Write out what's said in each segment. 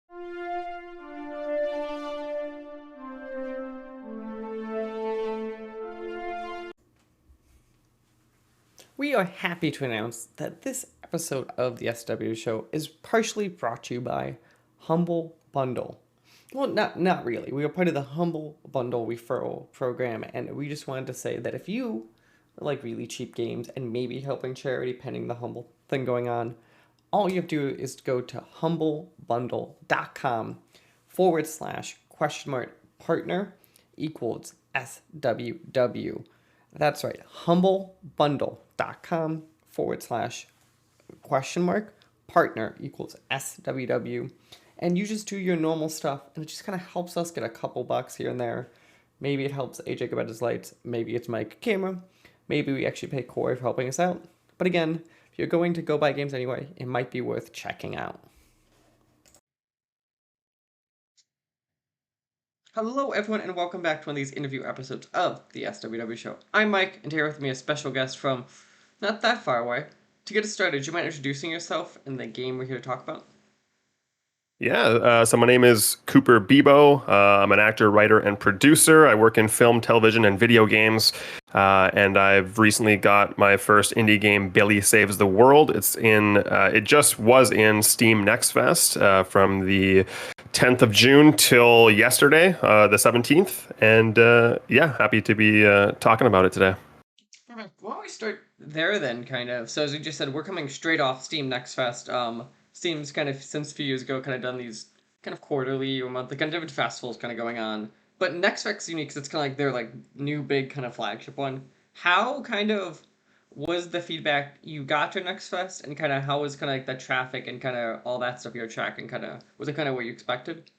We are happy to announce that this episode of the SWW show is partially brought to you by Humble Bundle. Well, not really. We are part of the Humble Bundle referral program, and we just wanted to say that if you like really cheap games and maybe helping charity pending the Humble thing going on, all you have to do is go to humblebundle.com/partner equals SWW. That's right, humblebundle.com/partner equals SWW. And you just do your normal stuff, and it just kind of helps us get a couple bucks here and there. Maybe it helps AJ get his lights, maybe it's Mike camera, maybe we actually pay Corey for helping us out. But again, if you're going to go buy games anyway, it might be worth checking out. Hello everyone, and welcome back to one of these interview episodes of the SWW show. I'm Mike, and here with me a special guest from not that far away. To get us started, do you mind introducing yourself and the game we're here to talk about? Yeah, so my name is Cooper Bebo. I'm an actor, writer, and producer. I work in film, television, and video games. And I've recently got my first indie game, Billy Saves the World. It just was in Steam Next Fest from the 10th of June till yesterday, the 17th. And happy to be talking about it today. Perfect. Why don't we start there then, kind of? So as we just said, we're coming straight off Steam Next Fest. Steam's kind of, since a few years ago, kind of done these kind of quarterly or monthly, kind of different festivals kind of going on. But Next Fest is unique because it's kind of like their like new big kind of flagship one. How kind of was the feedback you got to Next Fest, and kind of how was kind of like the traffic and kind of all that stuff you're tracking? Kind of was it kind of what you expected?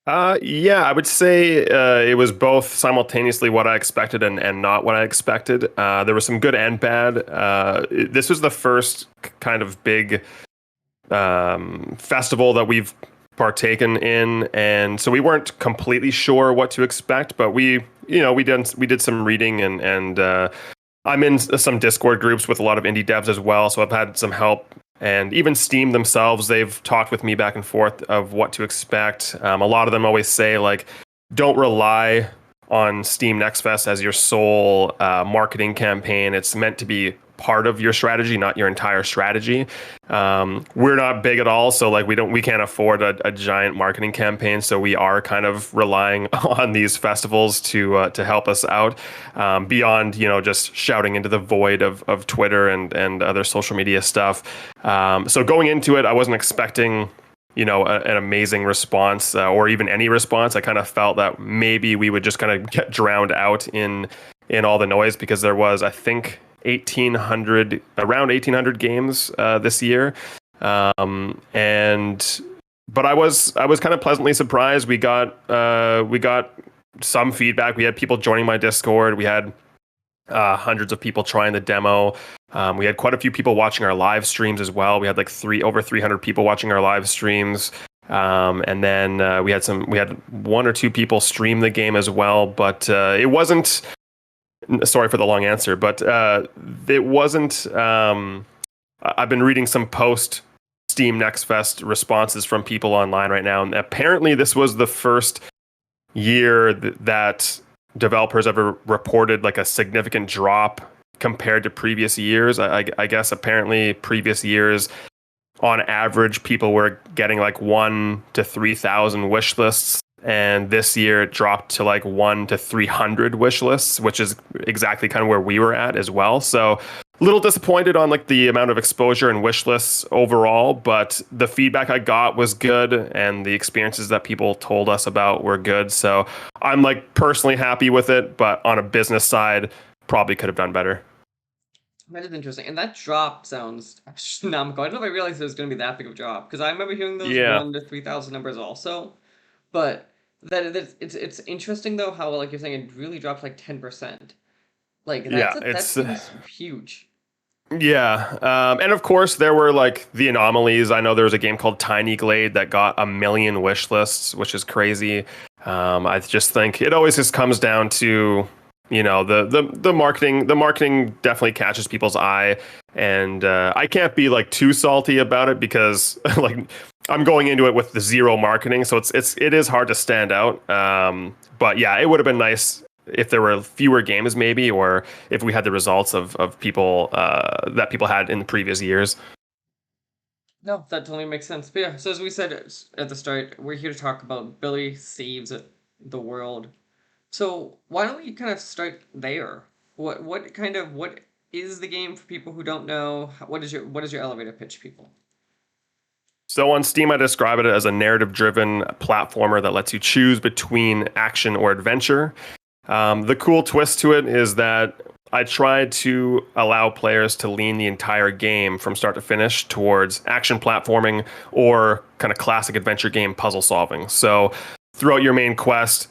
Yeah, I would say it was both simultaneously what I expected and not what I expected. There was some good and bad. This was the first kind of big festival that we've partaken in, and so we weren't completely sure what to expect, but we did some reading, and I'm in some Discord groups with a lot of indie devs as well, so I've had some help. And even Steam themselves, they've talked with me back and forth of what to expect. A lot of them always say, like, don't rely on Steam Next Fest as your sole marketing campaign. It's meant to be part of your strategy, not your entire strategy. We're not big at all, so like we can't afford a giant marketing campaign. So we are kind of relying on these festivals to help us out beyond just shouting into the void of Twitter and other social media stuff. So going into it, I wasn't expecting an amazing response or even any response. I kind of felt that maybe we would just kind of get drowned out in all the noise, because there was, I think, around 1,800 games this year, but I was kind of pleasantly surprised. We got some feedback. We had people joining my Discord. We had hundreds of people trying the demo. We had quite a few people watching our live streams as well. We had like over 300 people watching our live streams. And then we had one or two people stream the game as well, but it wasn't. Sorry for the long answer, but it wasn't. I've been reading some post Steam Next Fest responses from people online right now, and apparently this was the first year that developers ever reported like a significant drop compared to previous years. I guess apparently previous years, on average, people were getting like 1,000 to 3,000 wish lists. And this year it dropped to like 1 to 300 wish lists, which is exactly kind of where we were at as well. So a little disappointed on like the amount of exposure and wish lists overall, but the feedback I got was good, and the experiences that people told us about were good. So I'm like personally happy with it, but on a business side, probably could have done better. That is interesting, and that drop sounds astronomical. I don't know if I realized it was going to be that big of a drop, because I remember hearing those 1 to 3,000 numbers also, but it's interesting though how, like you're saying, it really dropped like 10%. Like that's huge. Yeah, and of course there were like the anomalies. I know there was a game called Tiny Glade that got 1 million wish lists, which is crazy. I just think it always just comes down to the marketing. The marketing definitely catches people's eye, and I can't be like too salty about it, because like I'm going into it with the zero marketing, so it is hard to stand out. But yeah, it would have been nice if there were fewer games, maybe, or if we had the results of people that people had in the previous years. No, that totally makes sense. But yeah, so as we said at the start, we're here to talk about Billy Saves the World. So why don't we kind of start there? What is the game for people who don't know? What is your elevator pitch, people? So on Steam, I describe it as a narrative-driven platformer that lets you choose between action or adventure. The cool twist to it is that I tried to allow players to lean the entire game from start to finish towards action platforming or kind of classic adventure game puzzle solving. So throughout your main quest,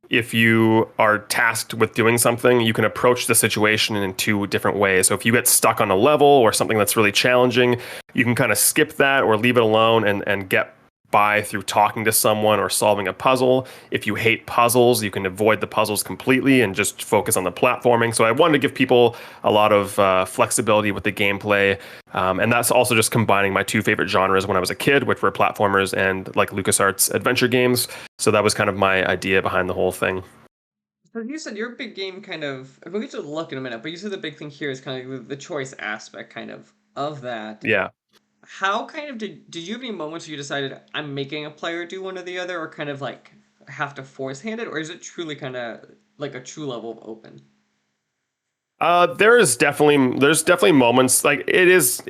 if you are tasked with doing something, you can approach the situation in two different ways. So if you get stuck on a level or something that's really challenging, you can kind of skip that or leave it alone and get by through talking to someone or solving a puzzle. If you hate puzzles, you can avoid the puzzles completely and just focus on the platforming. So I wanted to give people a lot of flexibility with the gameplay. And that's also just combining my two favorite genres when I was a kid, which were platformers and like LucasArts adventure games. So that was kind of my idea behind the whole thing. So you said your big game kind of. We'll get to the look in a minute, but you said the big thing here is kind of the choice aspect, kind of that. Yeah. How kind of did you have any moments where you decided I'm making a player do one or the other, or kind of like have to force hand it, or is it truly kind of like a true level of open? There's definitely moments like it is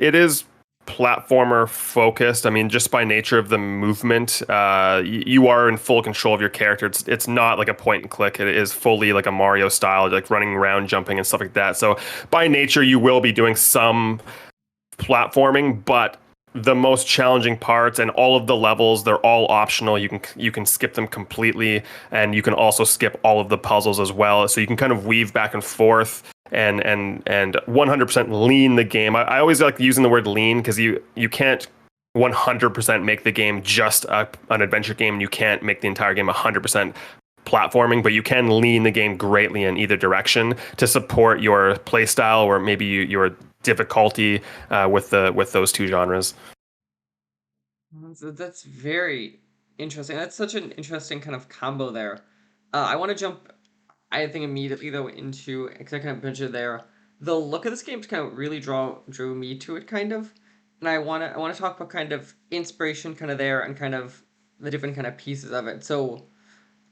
platformer focused. I mean, just by nature of the movement, you are in full control of your character. It's not like a point and click. It is fully like a Mario style, like running around, jumping, and stuff like that. So by nature, you will be doing some platforming, but the most challenging parts and all of the levels, they're all optional. You can skip them completely, and you can also skip all of the puzzles as well. So you can kind of weave back and forth and 100% lean the game. I always like using the word lean because you can't 100% make the game just an adventure game, and you can't make the entire game 100% platforming, but you can lean the game greatly in either direction to support your playstyle or maybe your difficulty with those two genres. That's very interesting. That's such an interesting kind of combo there. I want to jump, I think immediately though into because I kind of mentioned there. The look of this game kind of really drew me to it kind of, and I want to talk about kind of inspiration kind of there and kind of the different kind of pieces of it. So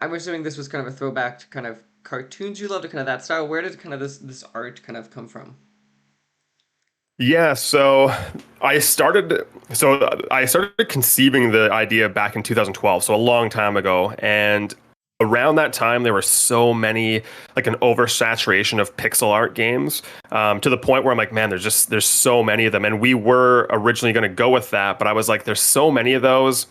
I'm assuming this was kind of a throwback to kind of cartoons you loved, to kind of that style. Where did kind of this art kind of come from? Yeah, so I started conceiving the idea back in 2012, so a long time ago, and around that time there were so many like an oversaturation of pixel art games to the point where I'm like, man, there's so many of them, and we were originally going to go with that, but I was like, there's so many of those,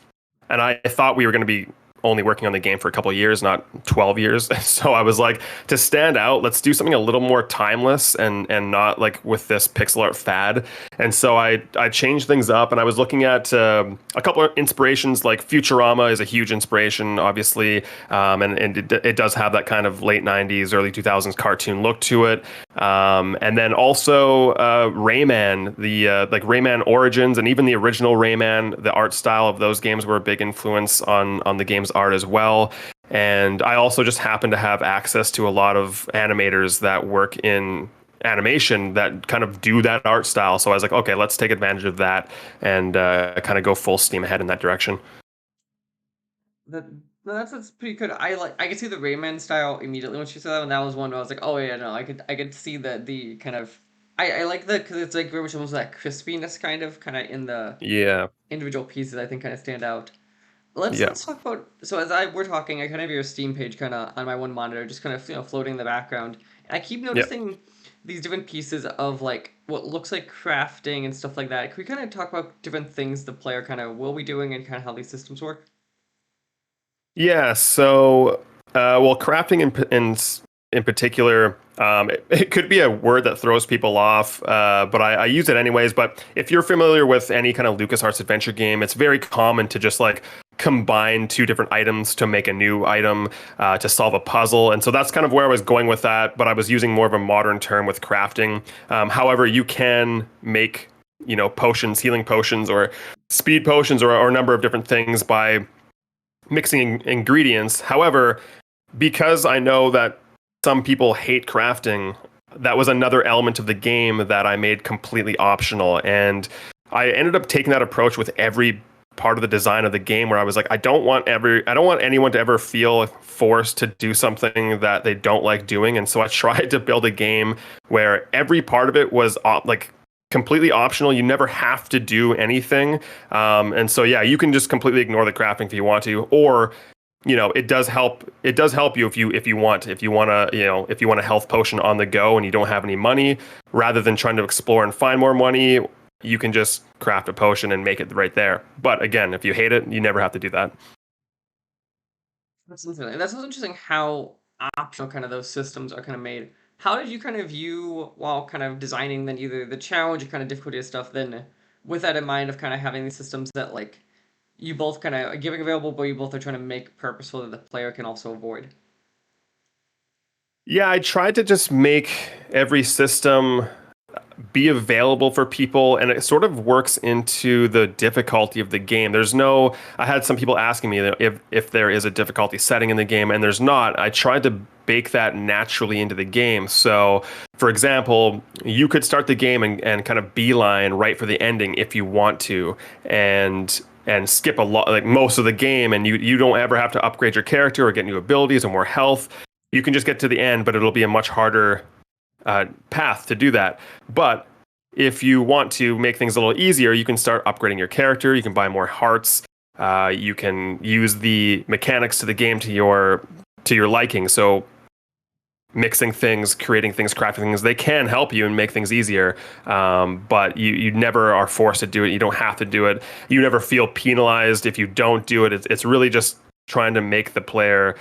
and I thought we were going to be only working on the game for a couple of years, not 12 years. So I was like, to stand out, let's do something a little more timeless and not like with this pixel art fad. And so I changed things up, and I was looking at a couple of inspirations. Like Futurama is a huge inspiration, obviously, and it does have that kind of late 90s, early 2000s cartoon look to it. And then also Rayman, the like Rayman Origins, and even the original Rayman, the art style of those games were a big influence on the game's art as well. And I also just happen to have access to a lot of animators that work in animation that kind of do that art style. So I was like, okay, let's take advantage of that and kind of go full steam ahead in that direction. That no, that's pretty good. I could see the Rayman style immediately when she said that, and that was one where I was like, oh yeah, no, I could see the kind of I like the because it's like very much almost that crispiness kind of in the Yeah. individual pieces. I think kind of stand out. Let's Yeah. let's talk about so as I we're talking, I kind of have your Steam page kind of on my one monitor, just kind of floating in the background, and I keep Yeah. noticing these different pieces of like what looks like crafting and stuff like that. Can we kind of talk about different things the player kind of will be doing and kind of how these systems work? Yeah, so well, crafting in particular, it could be a word that throws people off, but I use it anyways. But if you're familiar with any kind of LucasArts adventure game, it's very common to just like combine two different items to make a new item to solve a puzzle, and so that's kind of where I was going with that. But I was using more of a modern term with crafting. However, you can make potions, healing potions, or speed potions, or a number of different things by mixing ingredients. However, because I know that some people hate crafting, that was another element of the game that I made completely optional. And I ended up taking that approach with every part of the design of the game, where I was like, I don't want anyone to ever feel forced to do something that they don't like doing. And so I tried to build a game where every part of it was like completely optional. You never have to do anything. And so, yeah, you can just completely ignore the crafting if you want to, or it does help. It does help you if you want a health potion on the go and you don't have any money, rather than trying to explore and find more money, you can just craft a potion and make it right there. But again, if you hate it, you never have to do that. That's interesting. That's also interesting how optional kind of those systems are kind of made. How did you kind of view while kind of designing then either the challenge or kind of difficulty of stuff then with that in mind of kind of having these systems that like you both kind of are giving available, but you both are trying to make purposeful that the player can also avoid? Yeah, I tried to just make every system be available for people, and it sort of works into the difficulty of the game. I had some people asking me if there is a difficulty setting in the game, and there's not. I tried to bake that naturally into the game. So, for example, you could start the game and kind of beeline right for the ending if you want to, and skip a lot, like most of the game, and you don't ever have to upgrade your character or get new abilities or more health. You can just get to the end, but it'll be a much harder path to do that. But if you want to make things a little easier, you can start upgrading your character. You can buy more hearts. You can use the mechanics to the game to your liking. So mixing things, creating things, crafting things, they can help you and make things easier. But you never are forced to do it. You don't have to do it. You never feel penalized if you don't do it. It's really just trying to make the player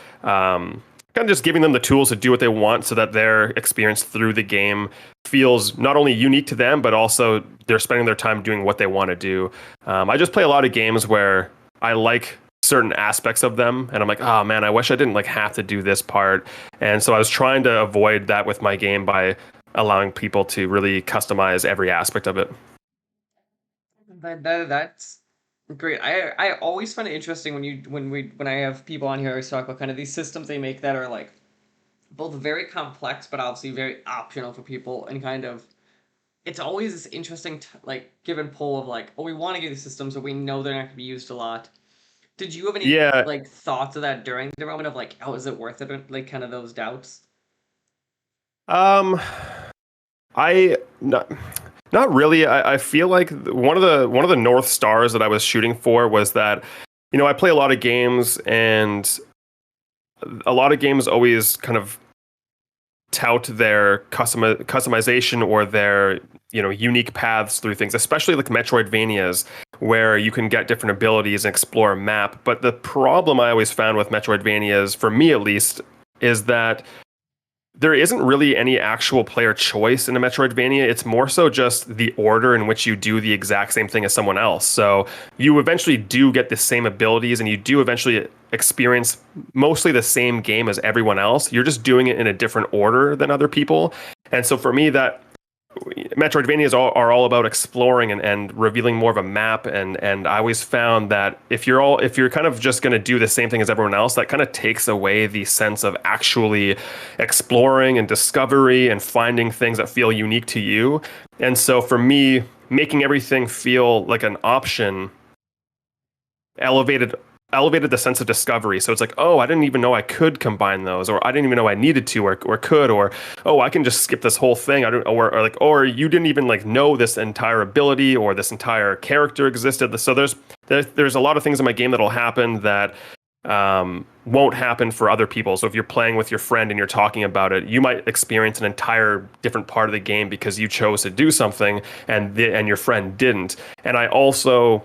kind of just giving them the tools to do what they want, so that their experience through the game feels not only unique to them, but also they're spending their time doing what they want to do. I just play a lot of games where I like certain aspects of them, and I'm like, oh man, I wish I didn't like have to do this part. And so I was trying to avoid that with my game by allowing people to really customize every aspect of it. That's great. I always find it interesting when I have people on here always talk about kind of these systems they make that are like both very complex but obviously very optional for people, and kind of it's always this interesting like give and pull of like, oh, we want to give these systems but we know they're not going to be used a lot. Did you have any Yeah. like thoughts of that during the moment of like, oh, is it worth it? Or, like kind of those doubts. Um, I not really. I feel like one of the North Stars that I was shooting for was that, I play a lot of games, and a lot of games always kind of tout their customization or their unique paths through things, especially like Metroidvanias, where you can get different abilities and explore a map. But the problem I always found with Metroidvanias, for me at least, is that there isn't really any actual player choice in a Metroidvania. It's more so just the order in which you do the exact same thing as someone else. So you eventually do get the same abilities, and you do eventually experience mostly the same game as everyone else. You're just doing it in a different order than other people. And so for me, that Metroidvanias are all about exploring and revealing more of a map, and I always found that if you're kind of just going to do the same thing as everyone else, that kind of takes away the sense of actually exploring and discovery and finding things that feel unique to you. And so for me, making everything feel like an option elevated the sense of discovery. So it's like, oh, I didn't even know I could combine those, or I didn't even know I needed to, or could, or oh, I can just skip this whole thing. I don't, or you didn't even like know this entire ability or this entire character existed. So there's a lot of things in my game that'll happen that won't happen for other people. So if you're playing with your friend and you're talking about it, you might experience an entire different part of the game because you chose to do something and your friend didn't. And I also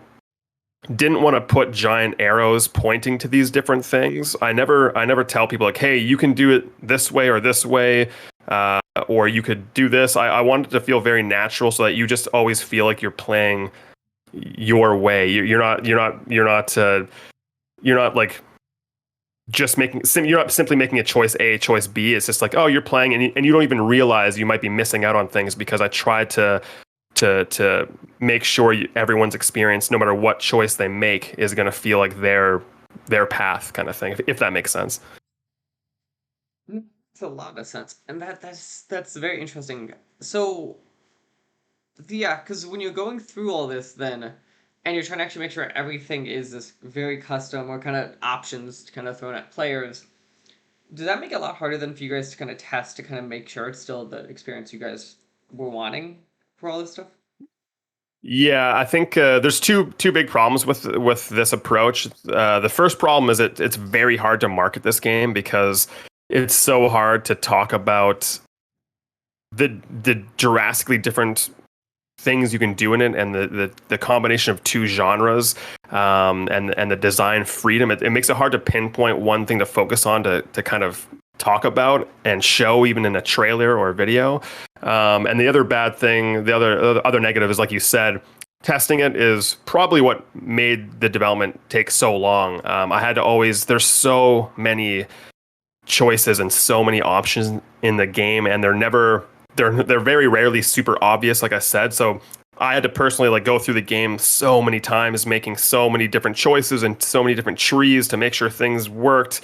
didn't want to put giant arrows pointing to these different things. I never tell people like, hey, you can do it this way or this way, or you could do this. I wanted to feel very natural, so that you just always feel like you're playing your way. You're not like just you're not simply making a choice A, choice B. It's just like, oh, you're playing, and you don't even realize you might be missing out on things, because I tried to to make sure everyone's experience, no matter what choice they make, is going to feel like their path kind of thing, if that makes sense. It's a lot of sense, and that's very interesting. So yeah, because when you're going through all this, then, and you're trying to actually make sure everything is this very custom or kind of options kind of thrown at players, does that make it a lot harder than for you guys to kind of test to kind of make sure it's still the experience you guys were wanting for all this stuff? Yeah, I think there's two big problems with this approach. The first problem is it's very hard to market this game because it's so hard to talk about the drastically different things you can do in it, and the combination of two genres, and the design freedom. It makes it hard to pinpoint one thing to focus on to kind of talk about and show even in a trailer or a video. And the other bad thing, the other negative is, like you said, testing it is probably what made the development take so long. I had to always, there's so many choices and so many options in the game, and they're very rarely super obvious, like I said. So I had to personally like go through the game so many times, making so many different choices and so many different trees to make sure things worked.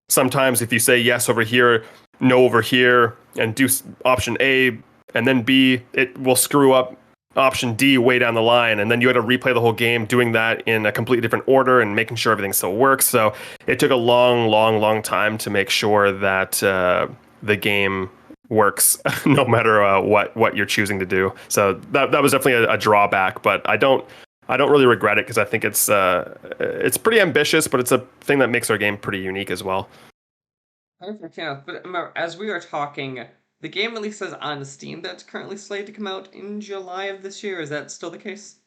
Sometimes if you say yes over here, no over here, and do option A and then B, it will screw up option D way down the line. And then you had to replay the whole game doing that in a completely different order and making sure everything still works. So it took a long time to make sure that the game works no matter what you're choosing to do. So that was definitely a drawback, but I don't really regret it because I think it's pretty ambitious, but it's a thing that makes our game pretty unique as well. Perfect, yeah. But remember, as we are talking, the game releases on Steam that's currently slated to come out in July of this year. Is that still the case?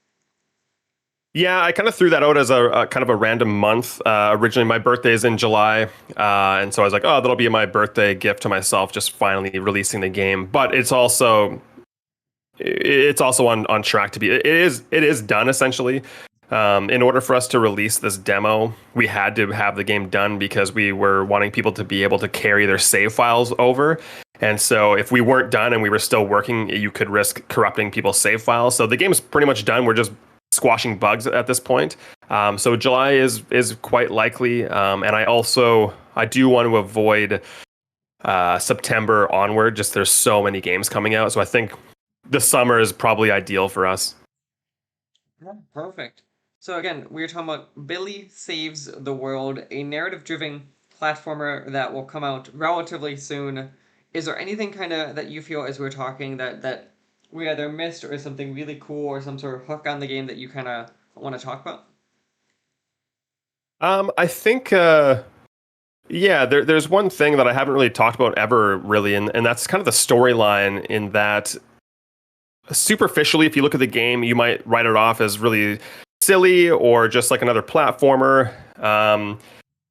Yeah, I kind of threw that out as a kind of a random month. Originally, my birthday is in July, and so I was like, "Oh, that'll be my birthday gift to myself, just finally releasing the game." But it's also on track to be. It is done essentially. In order for us to release this demo, we had to have the game done because we were wanting people to be able to carry their save files over. And so if we weren't done and we were still working, you could risk corrupting people's save files. So the game's pretty much done. We're just squashing bugs at this point. So July is quite likely. And I do want to avoid September onward. Just there's so many games coming out. So I think the summer is probably ideal for us. Yeah, perfect. So again, we are talking about Billy Saves the World, a narrative-driven platformer that will come out relatively soon. Is there anything kind of that you feel as we're talking that we either missed or is something really cool or some sort of hook on the game that you kind of want to talk about? I think, yeah, there's one thing that I haven't really talked about ever, really, and that's kind of the storyline. In that, superficially, if you look at the game, you might write it off as really silly or just like another platformer.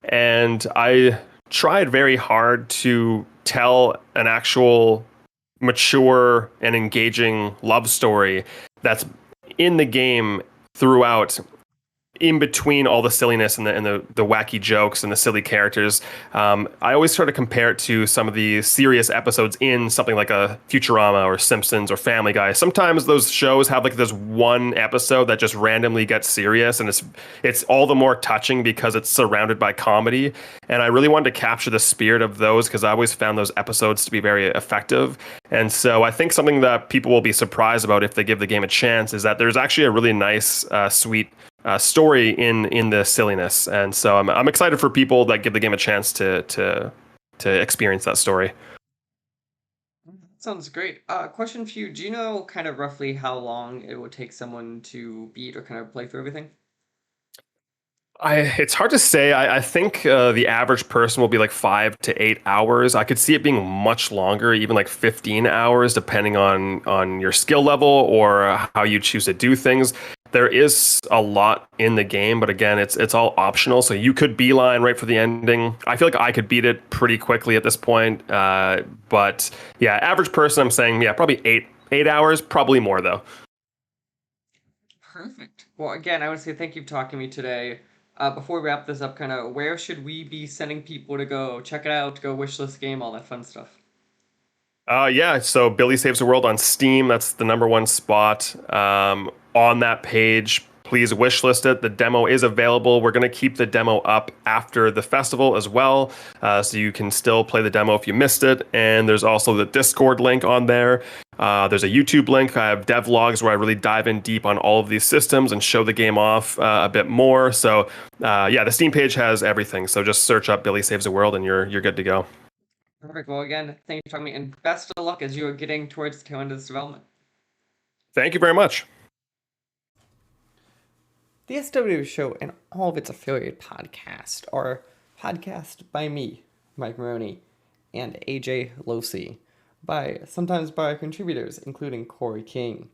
And I tried very hard to tell an actual mature and engaging love story that's in the game throughout, in between all the silliness and the wacky jokes and the silly characters. I always try to compare it to some of the serious episodes in something like a Futurama or Simpsons or Family Guy. Sometimes those shows have like this one episode that just randomly gets serious, and it's all the more touching because it's surrounded by comedy. And I really wanted to capture the spirit of those because I always found those episodes to be very effective. And so I think something that people will be surprised about if they give the game a chance is that there's actually a really nice, sweet story in the silliness, and so I'm excited for people that give the game a chance to experience that story. Sounds great. Question for you. Do you know kind of roughly how long it would take someone to beat or kind of play through everything? It's hard to say. I think the average person will be like 5 to 8 hours. I could see it being much longer, even like 15 hours, depending on your skill level or how you choose to do things. There is a lot in the game, but again, it's all optional. So you could beeline right for the ending. I feel like I could beat it pretty quickly at this point. But yeah, average person, I'm saying, yeah, probably 8 hours, probably more though. Perfect. Well, again, I want to say thank you for talking to me today. Before we wrap this up, kind of where should we be sending people to go check it out, go wish this game, all that fun stuff? Yeah, so Billy Saves the World on Steam. That's the number one spot. On that page, please wishlist it. The demo is available. We're going to keep the demo up after the festival as well, so you can still play the demo if you missed it. And there's also the Discord link on there. There's a YouTube link. I have devlogs where I really dive in deep on all of these systems and show the game off a bit more. So yeah, the Steam page has everything. So just search up Billy Saves the World and you're good to go. Perfect. Well, again, thank you for talking to me, and best of luck as you are getting towards the tail end of this development. Thank you very much. The SWW show and all of its affiliate podcasts are podcast by me, Mike Maroney, and AJ Losi, sometimes by contributors, including Corey King.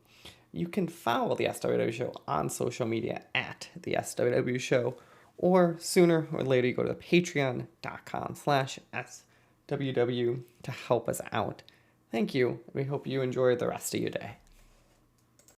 You can follow the SWW show on social media at the SWW show, or sooner or later you go to patreon.com/SWW to help us out. Thank you. We hope you enjoy the rest of your day.